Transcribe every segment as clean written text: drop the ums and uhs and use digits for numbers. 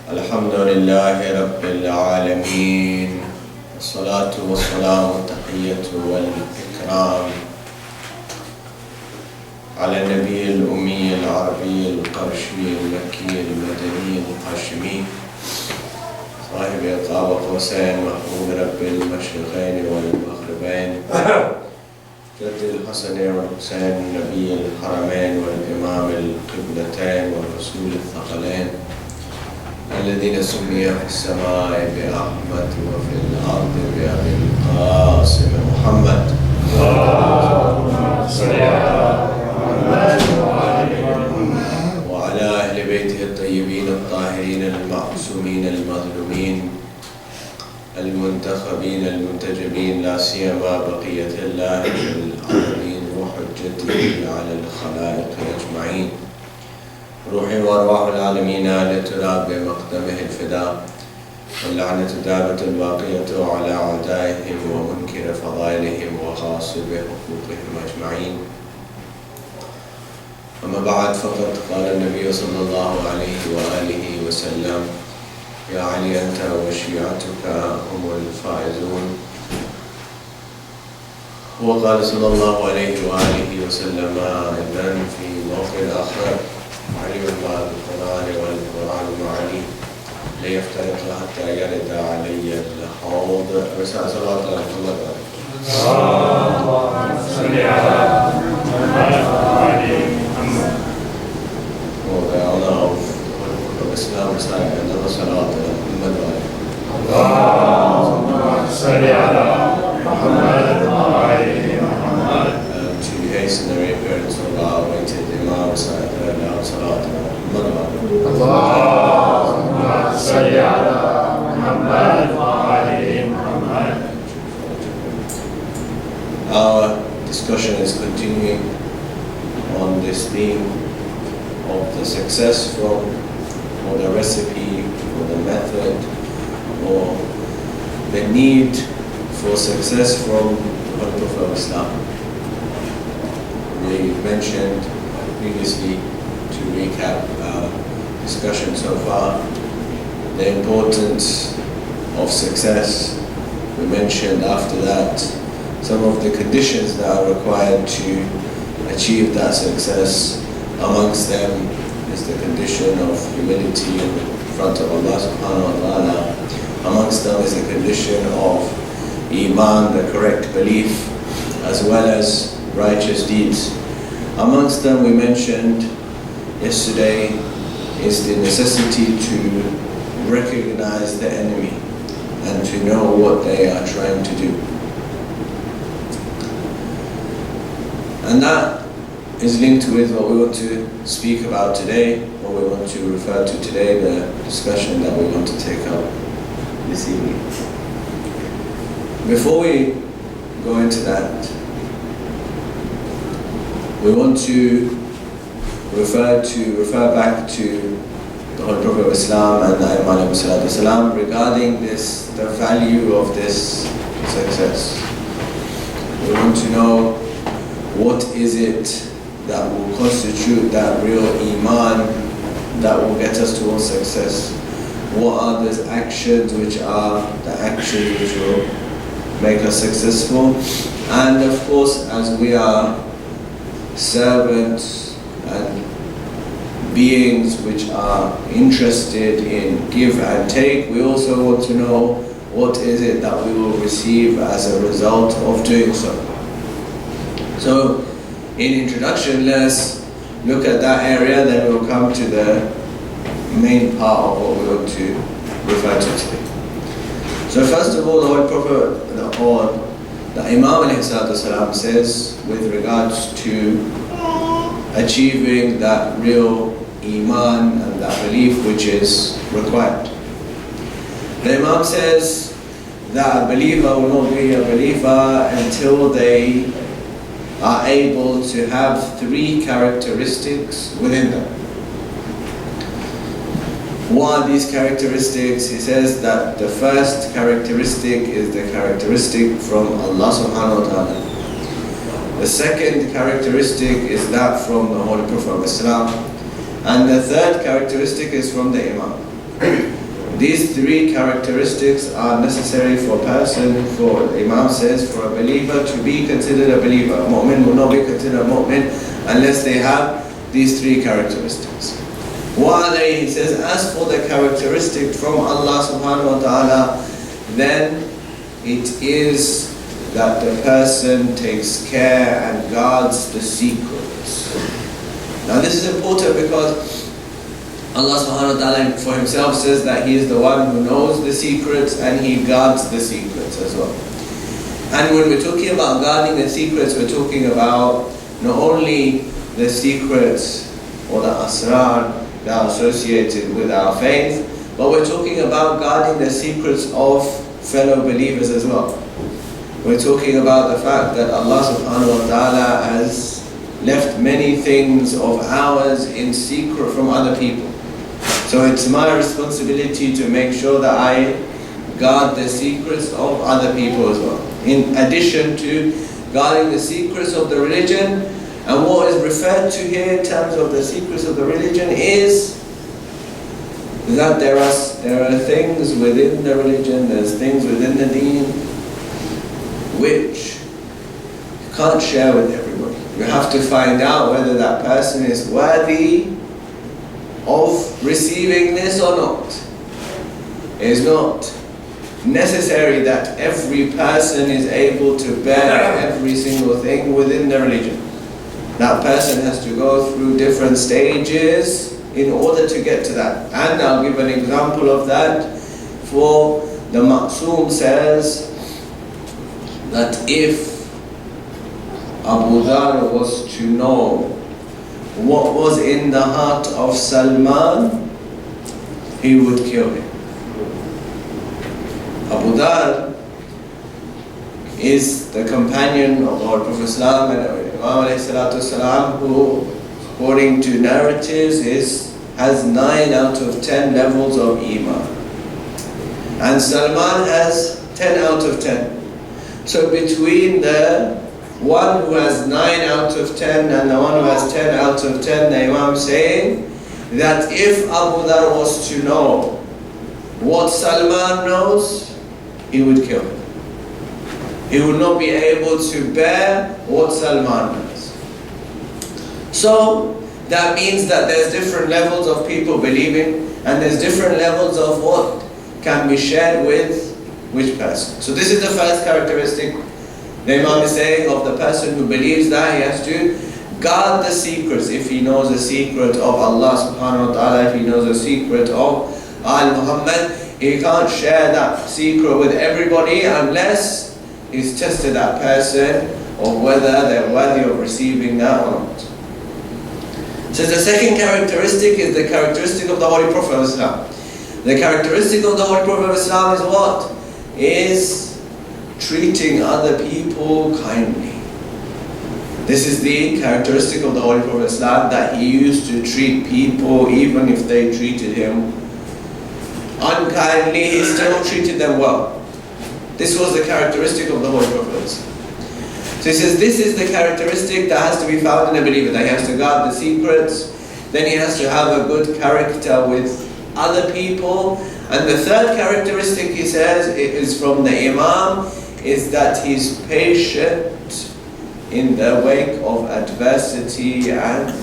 الحمد لله رب العالمين والصلاة والسلام والتحية والإكرام على النبي الأمي العربي القرشي المكي المدني القاشمي صاحب قاب قوسين محبوب رب المشرقين والمغربين جد الحسن والحسين نبي الحرمين والإمام القبلتين والرسول الثقلين الذين سمي في السماء بأحمد وفي الأرض بأبي القاسم محمد. اللهم صل على محمد وعلى أهل بيته الطيبين الطاهرين المعصومين المظلومين المنتخبين المنتجبين لا سيما بقية الله في العالمين وحجته على الخلائق أجمعين. روحي وأرواح العالمين لترى بمقدمه الفداء واللعنة دامة الباقية على أعدائهم ومنكر فضائلهم وغاصب حقوقهم أجمعين. أما بعد فقد قال النبي صلى الله عليه وآله وسلم: يا علي أنت وشيعتك هم الفائزون. وقال صلى الله عليه وآله وسلم أيضا في موقع آخر: علي مع القرآن والقرآن معي لا يفترق حتى يرد علي الحوض. رسالة صلاة على محمد. اللهم صل على محمد وعلى محمد. وبعنا الإسلام رسالة عندنا صلاة على محمد وعلى اللهم صل على محمد وعلى محمد. To hasten the appearance of our awaited Imam Sayyid Salat Allahumma salli ala Muhammad wa ali Muhammad. Our discussion is continuing on this theme of the success from, or the recipe, or the method, or the need for success from the Prophet of Islam. We mentioned previously, to recap our discussion so far, the importance of success. We mentioned after that some of the conditions that are required to achieve that success. Amongst them is the condition of humility in front of Allah subhanahu wa ta'ala. Amongst them is the condition of Iman, the correct belief, as well as righteous deeds. Amongst them, we mentioned yesterday, is the necessity to recognize the enemy and to know what they are trying to do. And that is linked with what we want to speak about today, what we want to refer to today, the discussion that we want to take up this evening. Before we go into that, we want to refer back to the Holy Prophet of Islam and the Imam regarding this, the value of this success. We want to know what is it that will constitute that real Iman that will get us towards success. What are those actions which are the actions which will make us successful? And of course, as we are servants and beings which are interested in give and take, we also want to know what is it that we will receive as a result of doing so. So, in introduction, let's look at that area, then we'll come to the main part of what we want to refer to today. So first of all, the Holy Prophet, or the Imam says with regards to achieving that real Iman and that belief which is required. The Imam says that a believer will not be a believer until they are able to have three characteristics within them. What are these characteristics? He says that the first characteristic is the characteristic from Allah subhanahu wa ta'ala. The second characteristic is that from the Holy Prophet of Islam. And the third characteristic is from the Imam. These three characteristics are necessary for a person, for the Imam says, for a believer to be considered a believer. A mu'min will not be considered a mu'min unless they have these three characteristics. What are they? He says, as for the characteristic from Allah subhanahu wa ta'ala, then it is that the person takes care and guards the secrets. Now this is important because Allah subhanahu wa ta'ala for himself says that he is the one who knows the secrets and he guards the secrets as well. And when we're talking about guarding the secrets, we're talking about not only the secrets or the asrar that are associated with our faith, but we're talking about guarding the secrets of fellow believers as well. We're talking about the fact that Allah subhanahu wa ta'ala has left many things of ours in secret from other people. So it's my responsibility to make sure that I guard the secrets of other people as well. In addition to guarding the secrets of the religion, and what is referred to here in terms of the secrets of the religion is that there are things within the religion, there's things within the deen which you can't share with everybody. You have to find out whether that person is worthy of receiving this or not. It is not necessary that every person is able to bear every single thing within the religion. That person has to go through different stages in order to get to that. And I'll give an example of that. For the Ma'soom says that if Abu Dhar was to know what was in the heart of Salman, he would kill him. Abu Dhar is the companion of our Prophet ﷺ and Imam who, according to narratives, has 9 out of 10 levels of Iman. And Salman has 10 out of 10. So between the one who has 9 out of 10 and the one who has 10 out of 10, the Imam saying that if Abu Dhar was to know what Salman knows, he would kill him. He would not be able to bear what Salman knows. So that means that there's different levels of people believing, and there's different levels of what can be shared with which person. So this is the first characteristic the Imam is saying of the person who believes that he has to guard the secrets. If he knows the secret of Allah subhanahu wa ta'ala, if he knows the secret of Muhammad, he can't share that secret with everybody unless he's tested that person of whether they're worthy of receiving that or not. So the second characteristic is the characteristic of the Holy Prophet of Islam. The characteristic of the Holy Prophet of Islam is what? Is treating other people kindly. This is the characteristic of the Holy Prophet of Islam, that he used to treat people even if they treated him unkindly, he still treated them well. This was the characteristic of the Holy Prophet. So he says this is the characteristic that has to be found in a believer, that he has to guard the secrets, then he has to have a good character with other people. And the third characteristic, he says, it is from the Imam, is that he's patient in the wake of adversity and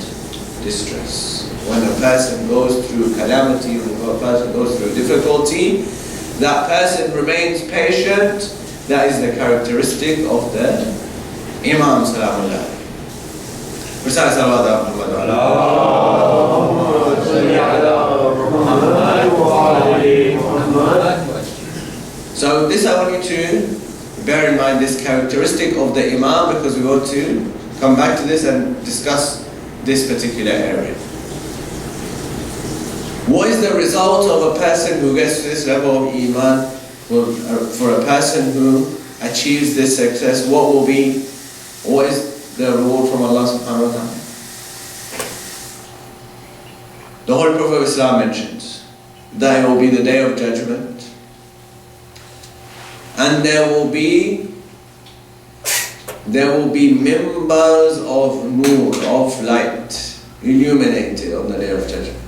distress. When a person goes through calamity, when a person goes through difficulty, that person remains patient. That is the characteristic of the Imam Salamullah. Recite Salawat Muhammad. So this I want you to bear in mind, this characteristic of the Imam, because we want to come back to this and discuss this particular area. What is the result of a person who gets to this level of Iman? For a person who achieves this success, what is the reward from Allah subhanahu wa ta'ala? The Holy Prophet of Islam mentions that it will be the day of judgment, and there will be members of nur, of light, illuminated on the day of judgment.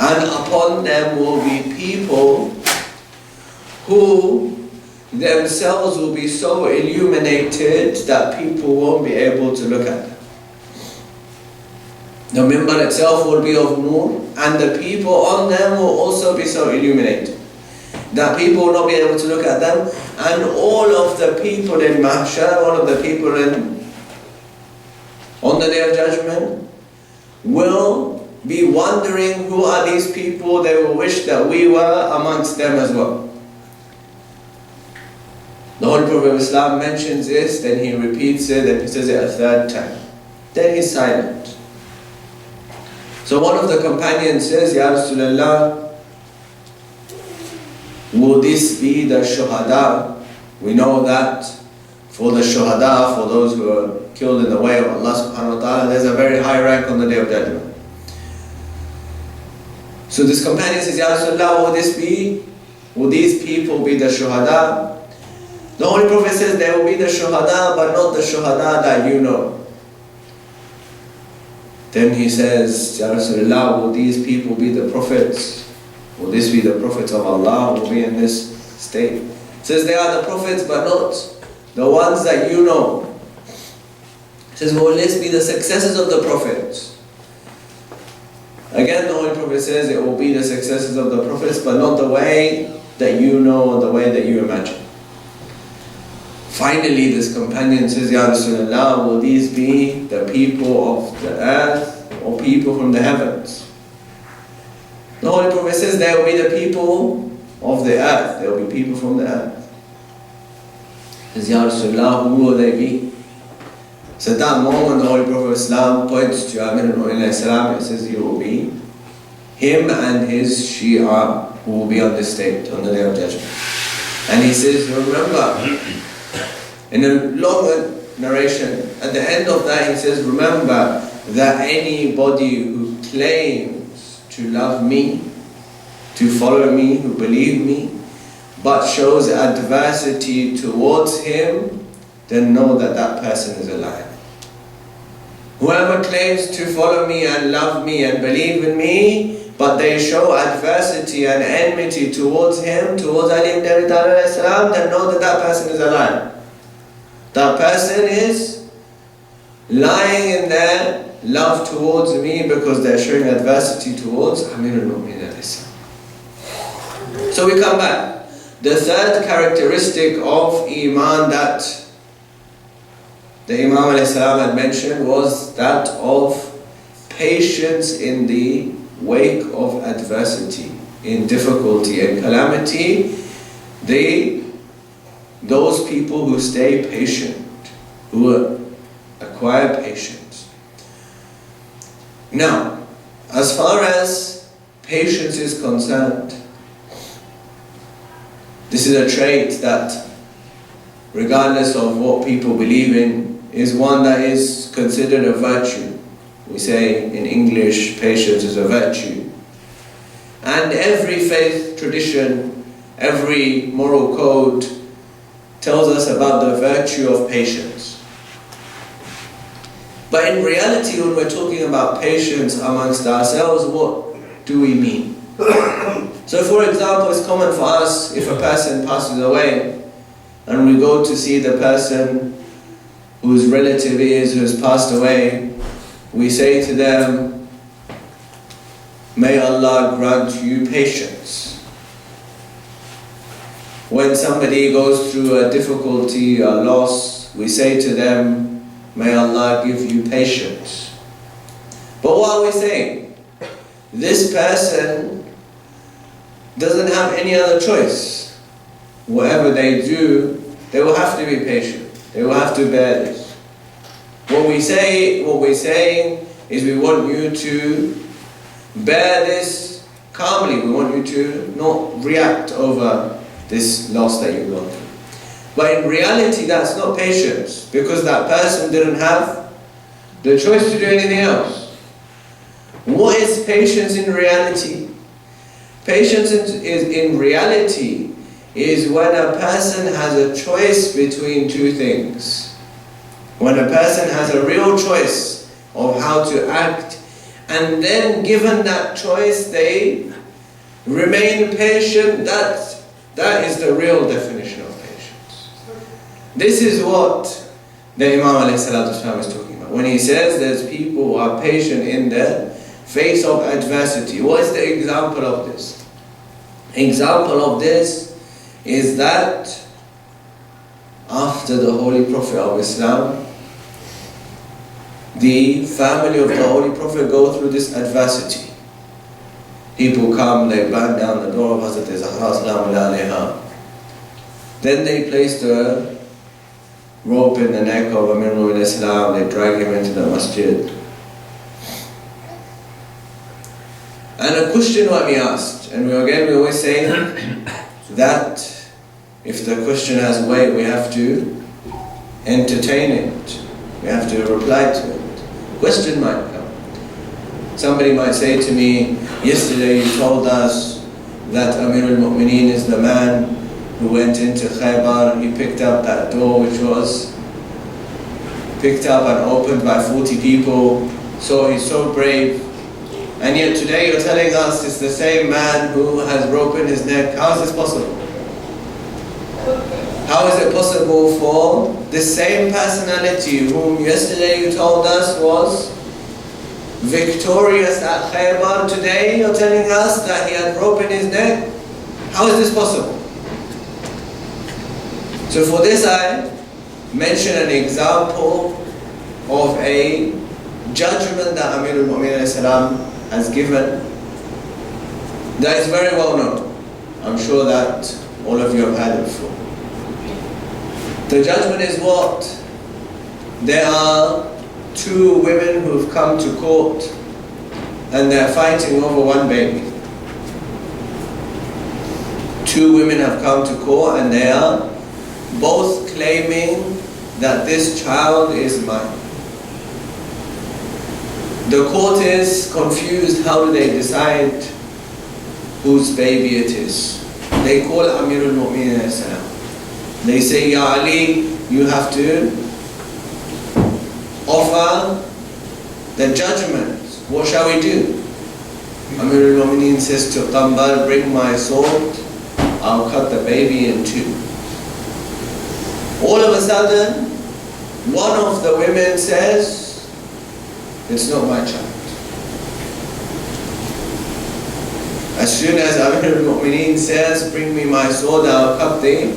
And upon them will be people who themselves will be so illuminated that people won't be able to look at them. The minbar itself will be of nur, and the people on them will also be so illuminated that people will not be able to look at them, and all of the people in Mahshar, all of the people on the Day of Judgment will be wondering who are these people. They will wish that we were amongst them as well. The Holy Prophet of Islam mentions this, then he repeats it, then he says it a third time. Then he's silent. So one of the companions says, Ya Rasulullah, will this be the shuhada? We know that for the shuhada, for those who are killed in the way of Allah subhanahu wa ta'ala, there's a very high rank on the Day of Judgment. So this companion says, Ya Rasulullah, will these people be the shuhada? The Holy Prophet says they will be the shuhada, but not the shuhada that you know. Then he says, Ya Rasulullah, will these people be the prophets? Will this be the prophets of Allah who will be in this state? He says they are the prophets, but not the ones that you know. He says, will this be the successors of the prophets? Again, the Holy Prophet says it will be the successors of the prophets, but not the way that you know or the way that you imagine. Finally, this companion says, Ya Rasulullah, will these be the people of the earth or people from the heavens? The Holy Prophet says they will be the people of the earth. There will be people from the earth. He says, Ya Rasulullah, who will they be? So at that moment, the Holy Prophet of Islam points to Amir al-Mu'min salam. It says he will be him and his Shia who will be on this state on the Day of Judgment. And he says, remember, in a longer narration, at the end of that he says, remember that anybody who claims to love me, to follow me, who believe me, but shows adversity towards him, then know that that person is a liar. Whoever claims to follow me and love me and believe in me, but they show adversity and enmity towards him, towards Ali ibn Abi Talib alayhi salam, then know that that person is a liar. That person is lying in their love towards me because they're showing adversity towards Amir al-Mu'min alayhi salam. So we come back. The third characteristic of Iman that the Imam alayhi salam had mentioned was that of patience in the wake of adversity, in difficulty and calamity. Those people who stay patient, who acquire patience. Now, as far as patience is concerned, this is a trait that, regardless of what people believe in, is one that is considered a virtue. We say in English, patience is a virtue. And every faith tradition, every moral code tells us about the virtue of patience. But in reality, when we're talking about patience amongst ourselves, what do we mean? So for example, it's common for us, if a person passes away, and we go to see the person whose relative is, who has passed away, we say to them, may Allah grant you patience. When somebody goes through a difficulty, a loss, we say to them, may Allah give you patience. But what are we saying? This person doesn't have any other choice. Whatever they do, they will have to be patient. They will have to bear this. What we're saying is we want you to bear this calmly. We want you to not react over this loss that you've gone through. But in reality, that's not patience, because that person didn't have the choice to do anything else. What is patience in reality? Patience in reality is when a person has a choice between two things. When a person has a real choice of how to act and then given that choice, they remain patient. That is the real definition of patience. This is what the Imam ﷺ is talking about. When he says there's people who are patient in the face of adversity. What is the example of this? Example of this is that after the Holy Prophet of Islam, the family of the Holy Prophet go through this adversity. People come, they bang down the door of Hazrat Zafar Salamu alayha. Then they place the rope in the neck of Amir al-Mu'minin Islam, they drag him into the masjid. And a question might be asked, and we always say that if the question has weight, we have to entertain it. We have to reply to it. Question might come. Somebody might say to me, yesterday you told us that Amir al-Mu'minin is the man who went into Khaybar, he picked up that door which was picked up and opened by 40 people, so he's so brave. And yet today you're telling us it's the same man who has broken his neck. How is this possible? How is it possible for the same personality whom yesterday you told us was victorious at Khaybar, today you're telling us that he had broken his neck? How is this possible? So for this I mention an example of a judgment that Amir al-Mu'minin has given that is very well known. I'm sure that all of you have heard it before. The judgment is what? There are two women who have come to court and they're fighting over one baby. Two women have come to court and they are both claiming that this child is mine. The court is confused. How do they decide whose baby it is? They call Amir al-Mu'minin. They say, Ya Ali, you have to offer the judgment. What shall we do? Amir al-Mu'minin says to Qambar, bring my sword, I'll cut the baby in two. All of a sudden, one of the women says, it's not my child. As soon as Amir al-Mu'minin says, bring me my sword, I'll cut the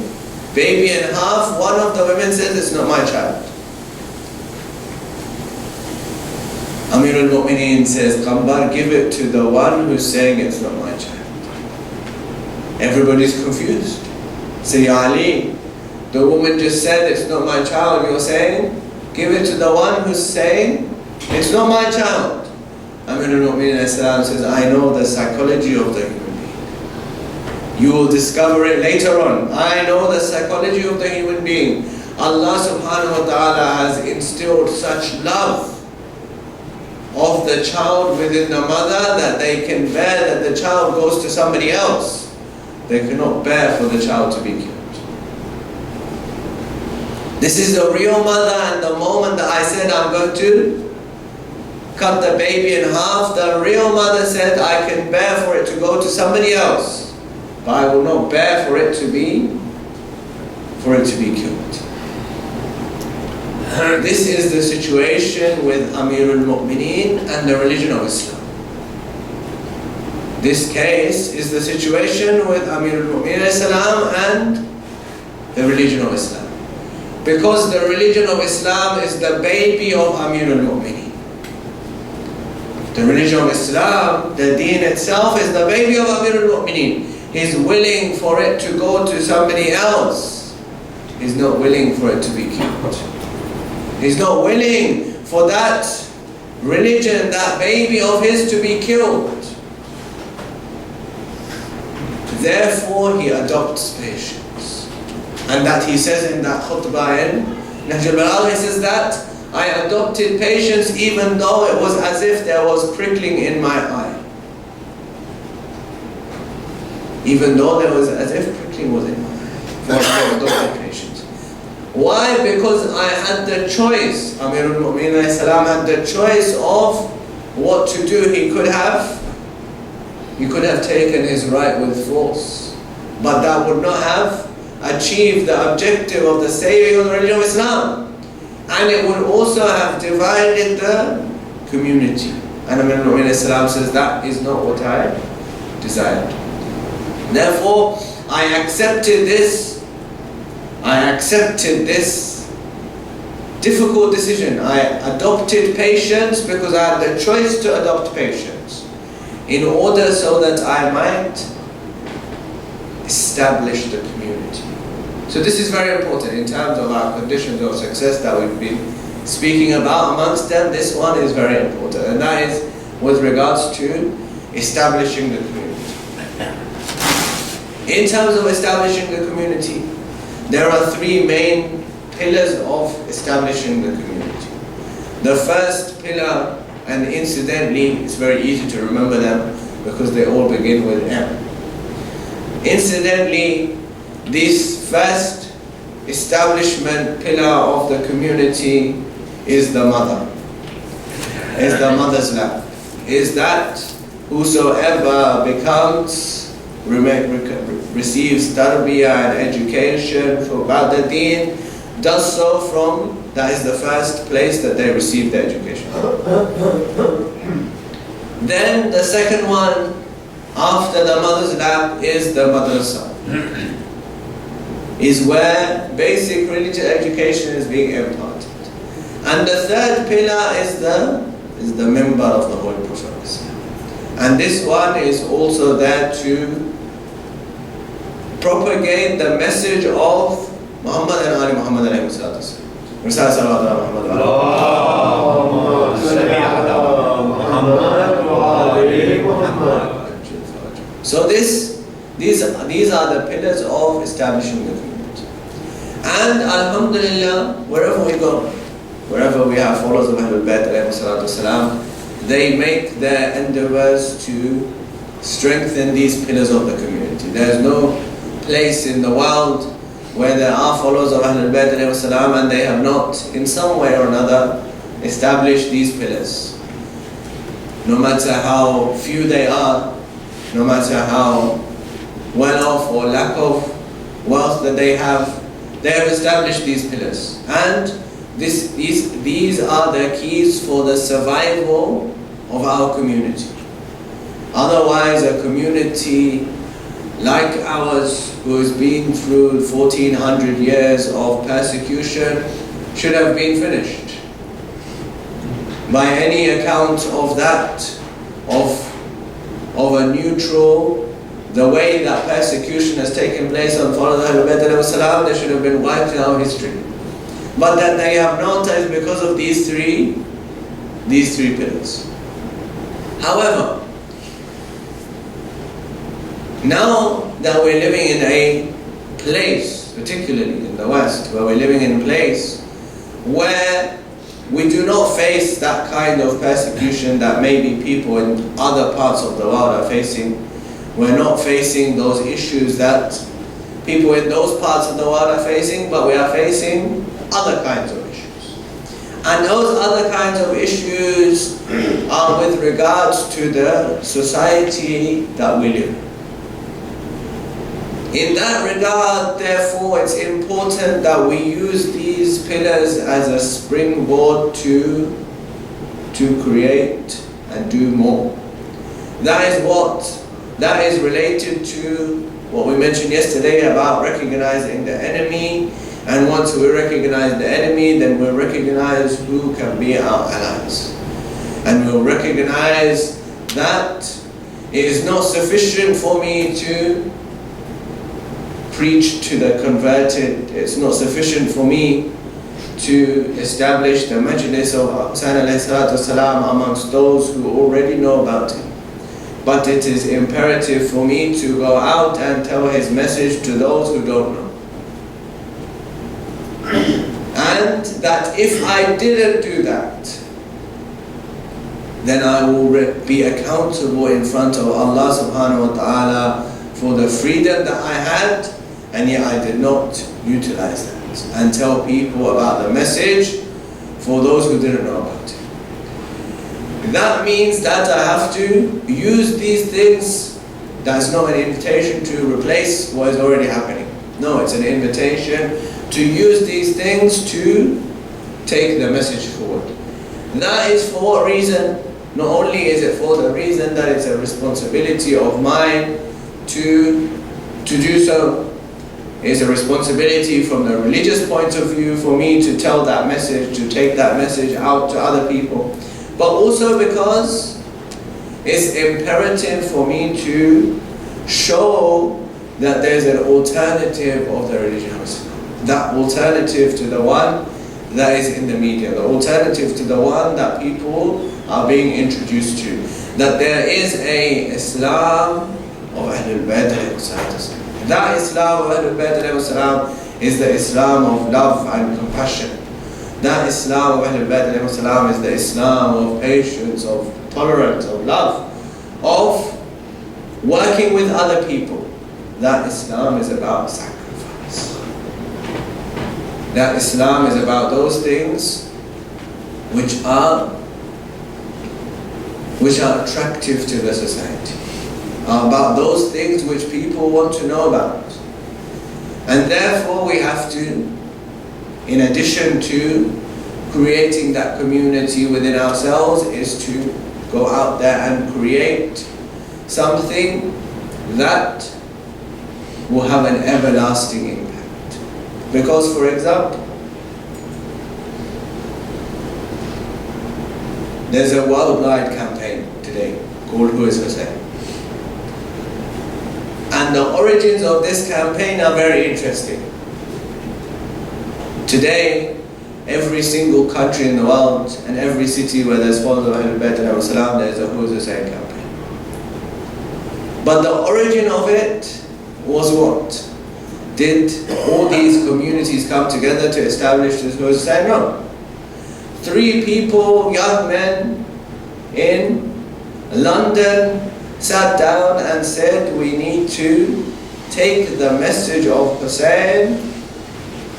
baby in half, one of the women says, it's not my child. Amir al-Mu'minin says, Qambar, give it to the one who's saying it's not my child. Everybody's confused. Say, Ali, the woman just said it's not my child, you're saying, give it to the one who's saying it's not my child. Amir al-Mu'minin says, I know the psychology of the human being. You will discover it later on. I know the psychology of the human being. Allah subhanahu wa ta'ala has instilled such love of the child within the mother that they can bear that the child goes to somebody else. They cannot bear for the child to be killed. This is the real mother, and the moment that I said I'm going to cut the baby in half, the real mother said I can bear for it to go to somebody else, but I will not bear for it to be killed. This is the situation with Amir al-Mu'minin and the religion of Islam. This case is the situation with Amir al-Mu'minin and the religion of Islam. Because the religion of Islam is the baby of Amir al-Mu'minin. The religion of Islam, the deen itself, is the baby of Amir al-Mu'minin. He's willing for it to go to somebody else. He's not willing for it to be killed. He's not willing for that religion, that baby of his to be killed. Therefore, he adopts patience. And that he says in that khutbah in Nahj al-Balagha, he says that I adopted patience even though it was as if there was prickling in my eye. Even though there was as if prickling was in my eye. For I adopted patience. Why? Because I had the choice. Amir al-Mu'minin had the choice of what to do, he could have taken his right with force, but that would not have achieved the objective of the saving of the religion of Islam, and it would also have divided the community. And Amir al-Mu'minin says that is not what I desired. Therefore, I accepted this difficult decision. I adopted patience because I had the choice to adopt patience in order so that I might establish the community. So this is very important in terms of our conditions of success that we've been speaking about. Amongst them, this one is very important, and that is with regards to establishing the community. In terms of establishing the community, there are three main pillars of establishing the community. The first pillar, and incidentally, it's very easy to remember them because they all begin with M. Incidentally, this first establishment pillar of the community is the mother. Is the mother's lap. Is that whosoever receives tarbiyah and education about the deen, does so from, that is the first place that they receive the education. Then the second one, after the mother's lap, is the madrasa. Is where basic religious education is being imparted. And the third pillar is the member of the Holy Prophet. And this one is also there to propagate the message of Muhammad and Ali Muhammad alayhi salatu wasalam. So these are the pillars of establishing the community. And alhamdulillah, wherever we go, wherever we have followers of Ahlul Bayt alayhi salatu wasalam, they make their endeavors to strengthen these pillars of the community. There is no place in the world where there are followers of Ahlul Bayt alayhi salam and they have not, in some way or another, established these pillars. No matter how few they are, no matter how well off or lack of wealth that they have established these pillars. And these are the keys for the survival of our community. Otherwise, a community like ours, who has been through 1400 years of persecution, should have been finished. By any account of that, of a neutral, the way that persecution has taken place on followers of Ahlul Bayt alayhi salam, they should have been wiped in our history. But that they have not is because of these three pillars. However, now that we're living in a place, particularly in the West, where we're living in a place where we do not face that kind of persecution that maybe people in other parts of the world are facing. We're not facing those issues that people in those parts of the world are facing, but we are facing other kinds of issues. And those other kinds of issues are with regards to the society that we live in. In that regard, therefore, it's important that we use these pillars as a springboard to create and do more. That is related to what we mentioned yesterday about recognizing the enemy. And once we recognize the enemy, then we'll recognize who can be our allies. And we'll recognize that it is not sufficient for me to preach to the converted. It's not sufficient for me to establish the majlis of Hussain alayhi salatu wasalam amongst those who already know about him. But it is imperative for me to go out and tell his message to those who don't know. And that if I didn't do that, then I will be accountable in front of Allah subhanahu wa ta'ala for the freedom that I had, and yet I did not utilize that and tell people about the message for those who didn't know about it. That means that I have to use these things. That's not an invitation to replace what is already happening. No, it's an invitation to use these things to take the message forward. That is for what reason? Not only is it for the reason that it's a responsibility of mine to do so, it's a responsibility from the religious point of view for me to tell that message, to take that message out to other people, but also because it's imperative for me to show that there's an alternative of the religion of Islam. That alternative to the one that is in the media, the alternative to the one that people are being introduced to. That there is a Islam of Ahlul Bayt alayhi salatu. That Islam of Ahlul Bayt alayhi salam is the Islam of love and compassion. That Islam of Ahlul Bayt alayhi salam is the Islam of patience, of tolerance, of love, of working with other people. That Islam is about sacrifice. That Islam is about those things which are attractive to the society, about those things which people want to know about. And therefore we have to, in addition to creating that community within ourselves, is to go out there and create something that will have an everlasting impact. Because, for example, there's a worldwide campaign today called Who is Hussein? And the origins of this campaign are very interesting. Today, every single country in the world and every city where there's followers of Ahlul Bayt alayhi salam, there's a Who is Hussein campaign. But the origin of it was what? Did all these communities come together to establish this Who is Hussein? No. 3 people, young men in London, sat down and said, we need to take the message of Hussein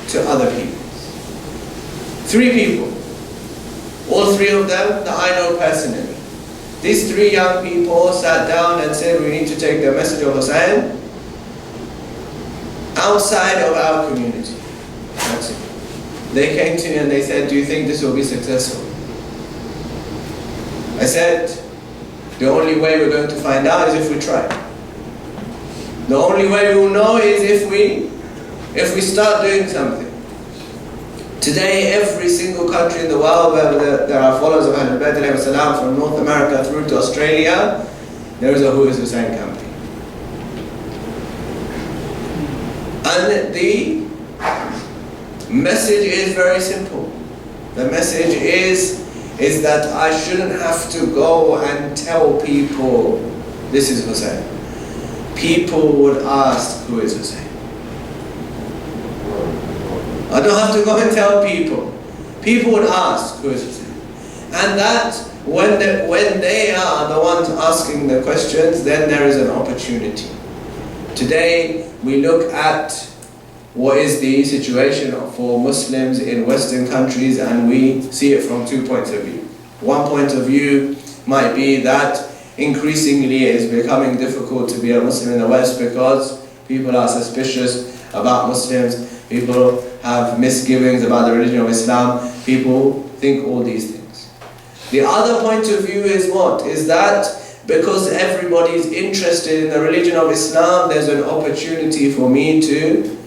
to other people. 3 people. All 3 of them that I know personally. These 3 young people sat down and said, we need to take the message of Hussein outside of our community. That's it. They came to me and they said, do you think this will be successful? I said, the only way we're going to find out is if we try. The only way we will know is if we start doing something. Today, every single country in the world where there are followers of Ahlul Bayt alayhi salam, from North America through to Australia, there is a Who is Hussein campaign. And the message is very simple. The message is that I shouldn't have to go and tell people this is Hussein. People would ask, who is Hussein? I don't have to go and tell people. People would ask, who is Hussein? And that when they are the ones asking the questions, then there is an opportunity. Today we look at what is the situation for Muslims in Western countries, and we see it from 2 points of view. One point of view might be that increasingly it is becoming difficult to be a Muslim in the West because people are suspicious about Muslims, people have misgivings about the religion of Islam, people think all these things. The other point of view is what? Is that because everybody is interested in the religion of Islam, there's an opportunity for me to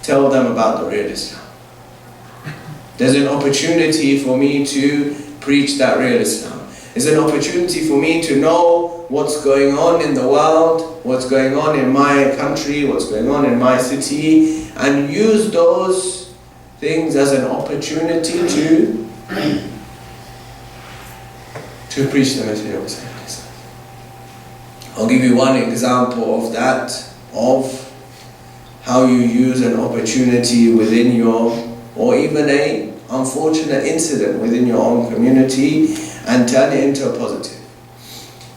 tell them about the real Islam. There's an opportunity for me to preach that real Islam. There's an opportunity for me to know what's going on in the world, what's going on in my country, what's going on in my city, and use those things as an opportunity to preach the message of Islam. I'll give you one example of that, of how you use an opportunity within your, or even a unfortunate incident within your own community, and turn it into a positive.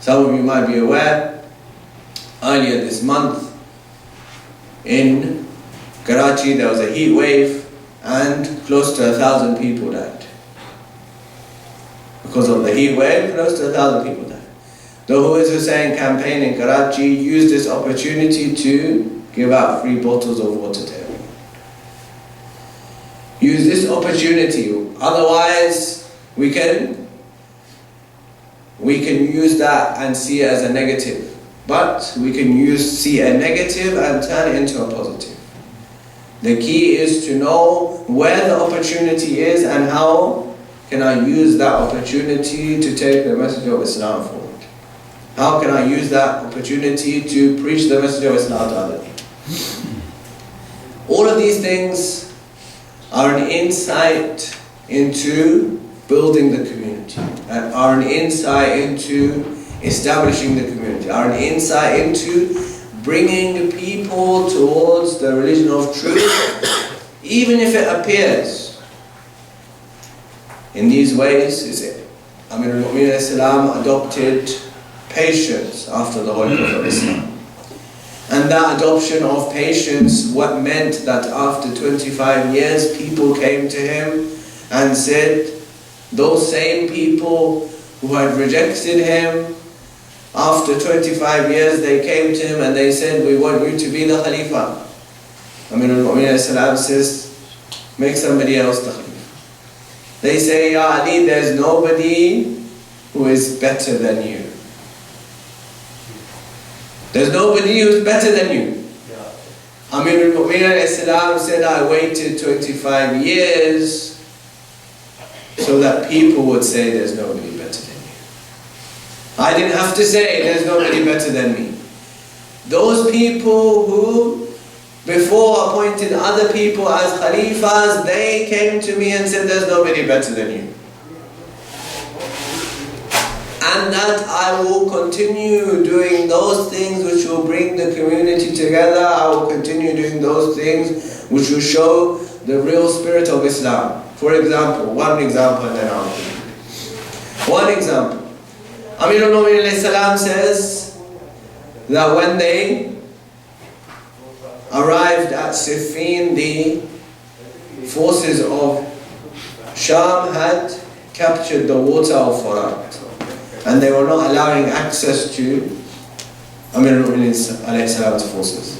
Some of you might be aware, earlier this month in Karachi there was a heat wave and close to 1,000 people died. Because of the heat wave, close to 1,000 people died. The Who is Hussein campaign in Karachi used this opportunity to give out free bottles of water to everyone. Use this opportunity. Otherwise, we can use that and see it as a negative. But we can see a negative and turn it into a positive. The key is to know where the opportunity is and how can I use that opportunity to take the message of Islam forward. How can I use that opportunity to preach the message of Islam to other people? All of these things are an insight into building the community, are an insight into establishing the community, are an insight into bringing people towards the religion of truth, even if it appears in these ways. Amir al-Mu'minin adopted patience after the Holy Prophet of Islam. And that adoption of patience, what meant that after 25 years, people came to him and said, those same people who had rejected him, after 25 years they came to him and they said, we want you to be the Khalifa. Amir al-Mu'minin says, make somebody else the Khalifa. They say, Ya Ali, there's nobody who is better than you. There's nobody who's better than you. Amir al-Mu'minin said, I waited 25 years so that people would say there's nobody better than you. I didn't have to say there's nobody better than me. Those people who before appointed other people as Khalifas, they came to me and said there's nobody better than you. And that I will continue doing those things which will bring the community together. I will continue doing those things which will show the real spirit of Islam. For example, one example and then I'll conclude. One example. Amir al-Mu'minin says that when they arrived at Siffin, the forces of Sham had captured the water of Furat. And they were not allowing access to Amir al-Mu'minin's forces.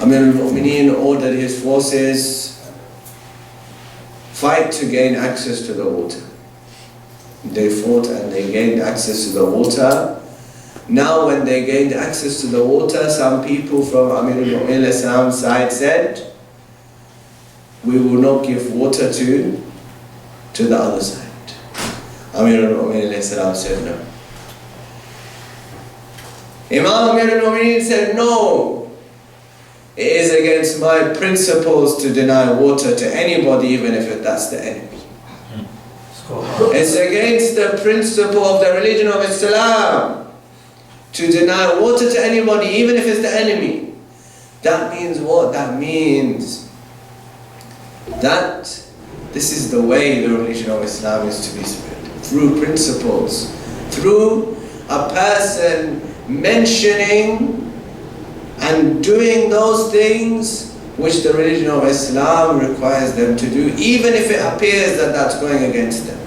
Amir al-Mu'minin ordered his forces fight to gain access to the water. They fought and they gained access to the water. Now when they gained access to the water, some people from Amir al-Mu'minin's side said, we will not give water to the other side. Amir al-Mu'minin said no. Imam Amir al-Mu'minin said no. It is against my principles to deny water to anybody, even if that's the enemy. It's against the principle of the religion of Islam to deny water to anybody, even if it's the enemy. That means what? That means that this is the way the religion of Islam is to be spread. Through principles, through a person mentioning and doing those things which the religion of Islam requires them to do, even if it appears that that's going against them.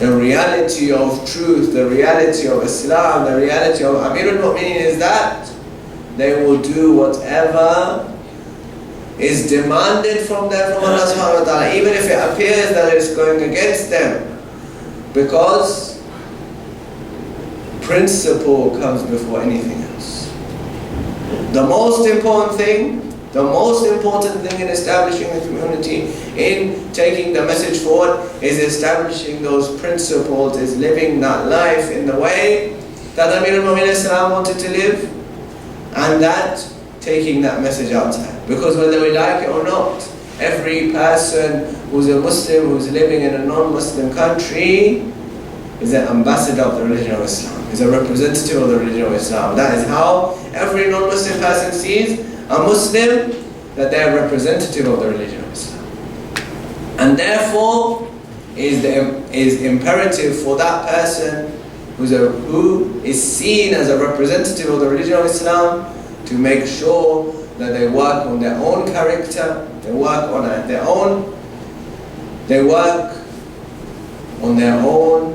The reality of truth, the reality of Islam, the reality of Amir al-Mu'minin is that they will do whatever is demanded from them from Allah subhanahu wa ta'ala, even if it appears that it's going against them. Because principle comes before anything else. The most important thing in establishing the community, in taking the message forward, is establishing those principles, is living that life in the way that Amir al-Mu'minin wanted to live, and that taking that message outside. Because whether we like it or not, every person who's a Muslim, who's living in a non-Muslim country, is an ambassador of the religion of Islam, is a representative of the religion of Islam. That is how every non-Muslim person sees a Muslim, that they are representative of the religion of Islam. And therefore, it is imperative for that person who is seen as a representative of the religion of Islam to make sure that they work on their own character, they work on their own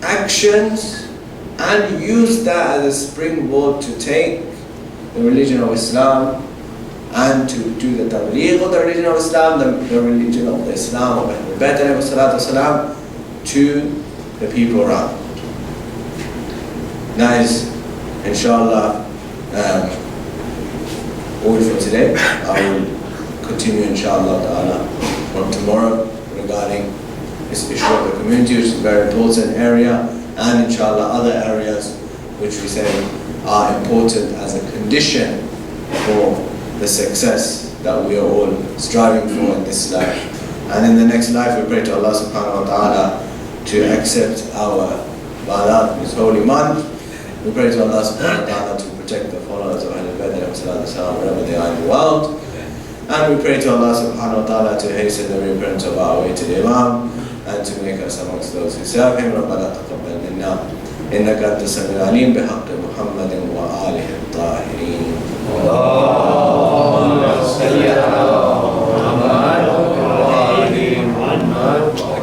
actions and use that as a springboard to take the religion of Islam and to do the tabligh of the religion of Islam, the religion of the Islam of Ahlul Bayt ﷺ to the people around. That is, inshallah, all for today. I will continue, inshallah ta'ala, from tomorrow regarding this issue of the community, which is a very important area, and inshallah other areas which we say are important as a condition for the success that we are all striving for in this life. And in the next life we pray to Allah subhanahu wa ta'ala to accept our ibadat, this holy month. We pray to Allah subhanahu wa ta'ala to protect the followers of Ahlul Bayt wherever they are in the world. And we pray to Allah subhanahu wa ta'ala to hasten the reappearance of our awaited Imam and to make us amongst those who serve him. رَبَّنَا تَقَبَّلْ مِنَّا إِنَّكَ أَنْتَ السَّمِيعُ الْعَلِيمُ بِحَقِّ مُحَمَّدٍ وَآلِهِ الطَّاهِرِينَ. اللهم صل على محمد وآل محمد.